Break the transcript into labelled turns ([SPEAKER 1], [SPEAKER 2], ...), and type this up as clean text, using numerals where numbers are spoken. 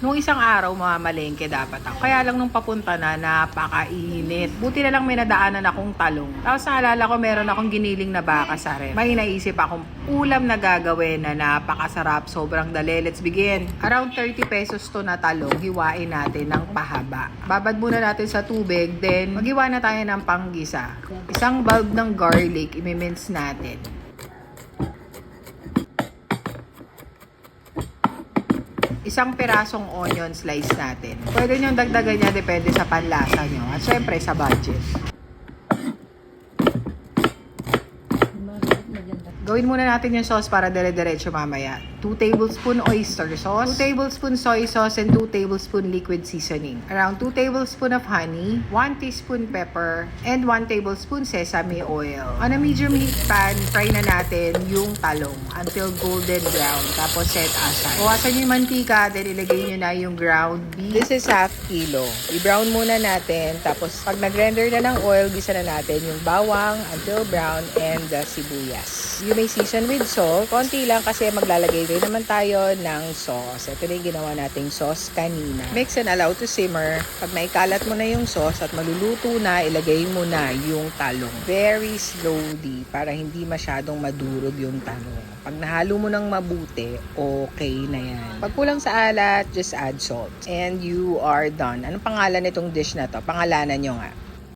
[SPEAKER 1] Nung isang araw, mamamalengke dapat ako. Kaya lang nung papunta na, napakainit. Buti na lang may nadaanan akong talong. Tapos naalala ko, meron akong giniling na baka sa ref. May naisip akong ulam na gagawin na napakasarap. Sobrang dali. Let's begin. Around 30 pesos to na talong. Hiwain natin ng pahaba. Babad muna natin sa tubig. Then, maghiwa na tayo ng panggisa. Isang bulb ng garlic, imimince natin. Isang pirasong onion slice natin. Pwede nyo dagdagan niya, depende sa panlasa nyo. At syempre, sa budget. Gawin muna natin yung sauce para dire-diretso mamaya. 2 tablespoon oyster sauce, 2 tablespoon soy sauce, and 2 tablespoon liquid seasoning. Around 2 tablespoon of honey, 1 teaspoon pepper, and 1 tablespoon sesame oil. On a medium heat pan, fry na natin yung talong until golden brown. Tapos set aside. Bawasan nyo yung mantika, then ilagay nyo na yung ground beef. This is half kilo. I-brown muna natin. Tapos pag nag-render na ng oil, gisa na natin yung bawang until brown and the sibuyas. You may season with salt. Konti lang kasi maglalagay rin naman tayo ng sauce. Ito na yung ginawa nating sauce kanina. Mix and allow to simmer. Pag naikalat mo na yung sauce at maluluto na, ilagay mo na yung talong. Very slowly para hindi masyadong madurog yung talong. Pag nahalo mo ng mabuti, okay na yan. Pag kulang sa alat, just add salt. And you are done. Anong pangalan nitong dish na to? Pangalanan nyo nga.